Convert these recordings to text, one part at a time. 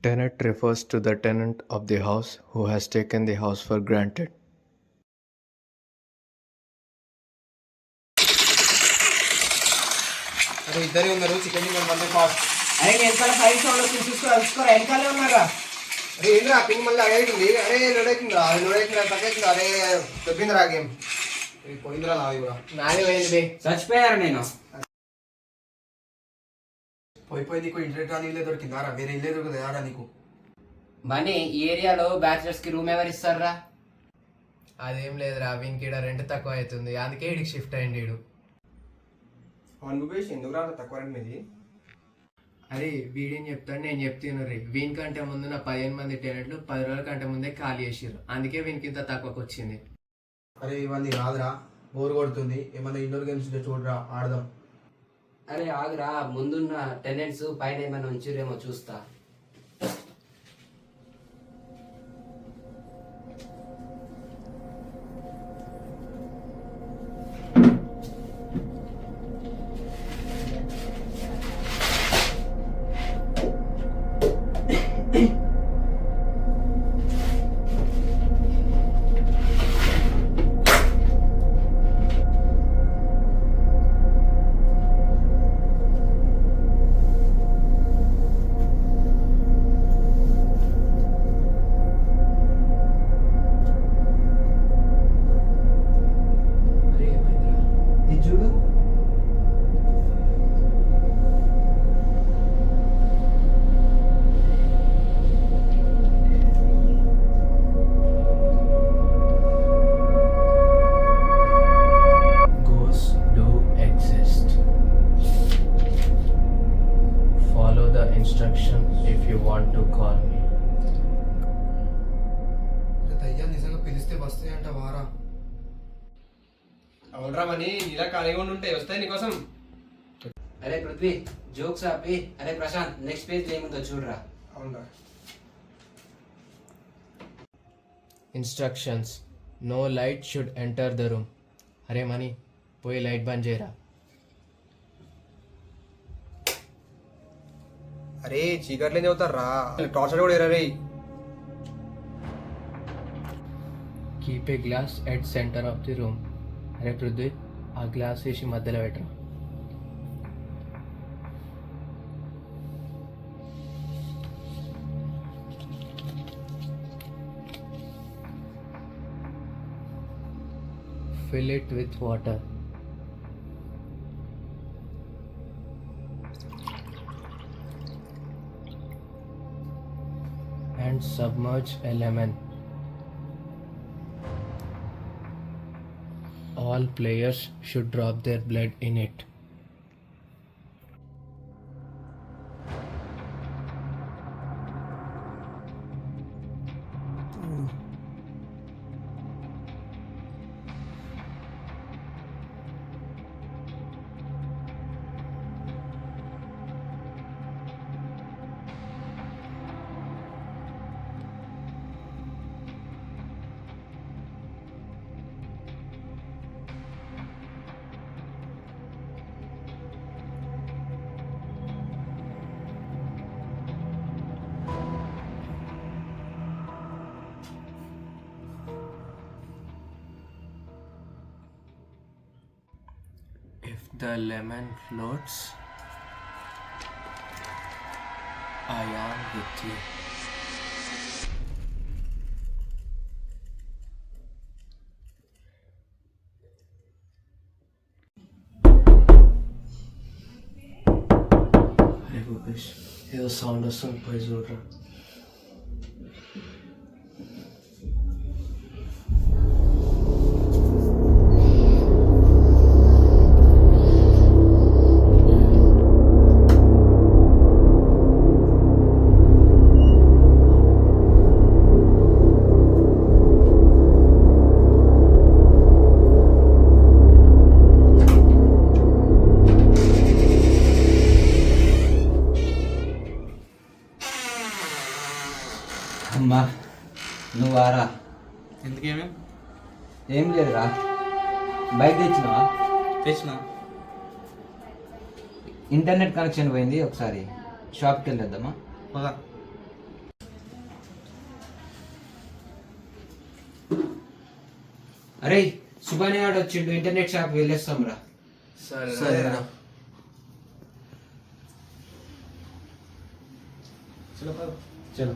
Tenant refers to the tenant of the house who has taken the house for granted. అరే ఇద్దరే ఉన్నారు chicken chicken మళ్ళీ fast. అరే వెనకాల ఫైవ్ సౌండ్ వస్తుంది చూసుకోరా వెనకాలే ఉన్నారా? అరే ఏంద్రా పింగ్ మళ్ళీ అడగైతుంది. అరే లోడ్ అవుతుందా లోడ్ అవుతుందా తగ్గవుతుందా? అరే దొబ్బిందిరా గేమ్ పోయిందిరా నాది కూడా. నాది పోయింది చచ్చిపోయారు. నేను పోయి నీకు ఇంటర్నెట్ రాని ఇల్లే దొరికిందారా? వేరే ఇల్లే దొరికిందా నీకు? బన్నీ ఈ ఏరియాలో బ్యాచిలర్స్ కి రూమ్ ఎవరు ఇస్తారా? అదేం లేదురా, వీనికి ఈడ రెంట్ తక్కువ అవుతుంది, అందుకే ఇడికి షిఫ్ట్ అయ్యింది ఈడు. అవును భూపేష్ ఎందుకు రా తక్కువ రెంట్ మీది? అరే వీడేం చెప్తాడు, నేను చెప్తాను రే. వీనికంటే ముందు నా 15 మంది టెనెంట్లు 10 రోజుల కంటే ముందే ఖాళీ చేసిర్రు, అందుకే వీనికి ఇంత తక్కువకి వచ్చింది. అరే ఇవన్నీ కాదురా, బోర్ కొడుతుంది. ఏమన్నా ఇండోర్ గేమ్స్ చూడరా ఆడదాం. అరే ఆగురా, ముందున్న టెనెంట్స్ పైన ఏమైనా ఉంచిరేమో చూస్తా. Ghosts do exist. Follow the instructions if you want to call me. దయ్యా నిజంగా పిలిస్తే వస్తాయంట వారా? అవునరా మని ఇలా ఖాళీగా ఉంటే వస్తాయి నీకోసం. అరే పృథ్వీ జోక్స్ ఆపి. అరే ప్రశాంత్ నెక్స్ట్ పేజ్ ఏముందో చూడరా. అవునరా. Instructions: no light should enter the room. అరే మనీ పోయి లైట్ బంద్ చేయరా. అరే చీకట్లే చదువుతారా, టార్చర్ కూడా ఇరా రే. Keep a glass at center of the room. అరే పృథ్వీ ఆ గ్లాస్ వేసి మధ్యలో పెట్టరా. Fill it with water. And submerge a lemon. All players should drop their blood in it. If the lemon floats, I am with you. Hey Bhupesh, ఏదో sound వస్తుంది, పోయి చూడరా. అమ్మా నువ్వు వారా. ఎందుకేమే? ఏం లేదురా, బైక్ తెచ్చినావా? తెచ్చిన. ఇంటర్నెట్ కనెక్షన్ పోయింది, ఒకసారి షాప్కి వెళ్ళొద్దామా? పోదా. అరే సుబాని వాడు వచ్చిండు, ఇంటర్నెట్ షాప్ వెళ్ళేస్తాం రా. సరేరా. చలో.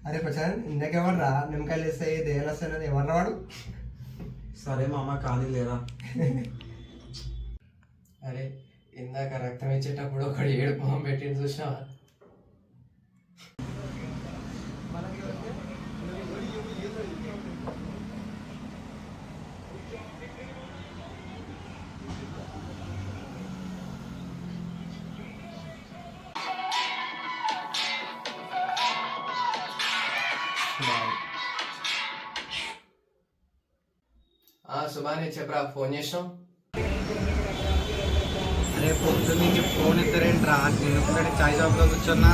అరే ప్రశాంత్, ఇందాకెవరు రా నిమ్మకాయలు వేస్తాయి దేని వస్తాయి ఎవర్రా వాడు? సరే మామ కానీ లేరా. అరే ఇందాక రక్తం ఇచ్చేటప్పుడు ఒకడు ఏడుపు మొహం పెట్టిండు చూసినావా? సుబాని చెప్పరా, ఫోన్ చేసినావు? అరే పొద్దున్న నీకు ఫోన్ ఎత్తరేంట్రా, నేను ఒక్కడే చాయ్ షాప్లో కూర్చున్నా.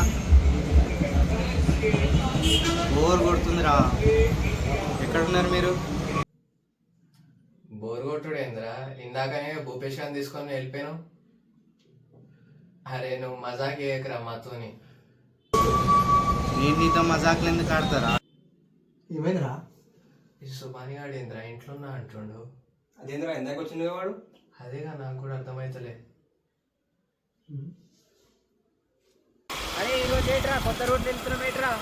బోర్ కొడుతుందిరా. ఎక్కడున్నారు మీరు? బోర్ కొట్టుడేంద్రా, ఇందాకనే భూపేష్ అని తీసుకొని వెళ్ళిపోయాను. అరే నువ్వు మజాక్ చేయకరా మాతోని. నేను నీతో మజాకులు ఎందుకు ఆడతారా? ఏమైందిరా? ఈ సుబాని గాడేంద్రా ఇంట్లో ఉన్నా అంటుండు. అదేంద్రా ఇందాక వచ్చింది వాడు? అదేగా నాకు కూడా అర్థమైతలే. అరే ఈరోజు ఏంట్రా కొత్త రోడ్లు వెళ్తున్నాం ఏంట్రా?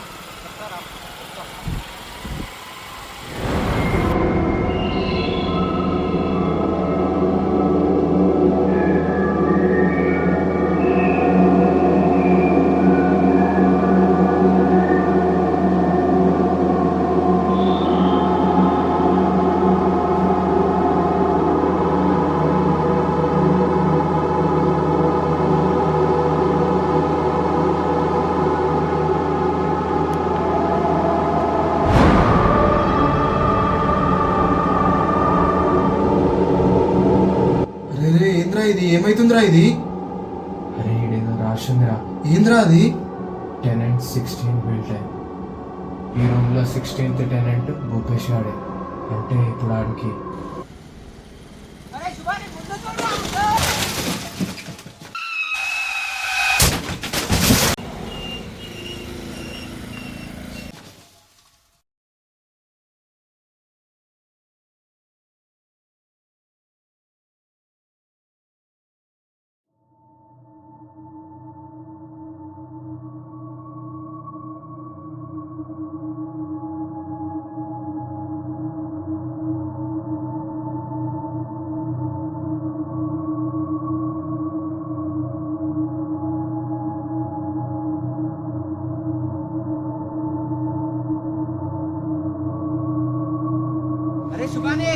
అరే ఏంద్రా ఇది? ఏమైతుందిరా ఇది? అరే ఇడేదో రాసిందిరా. ఏంద్రా అది? Tenant 16 built. ఈ రూమ్ లో 16th టెనెంట్ భూపేష్ గాడే. అంటే ఇప్పుడు ఆడికి అరే సుబాని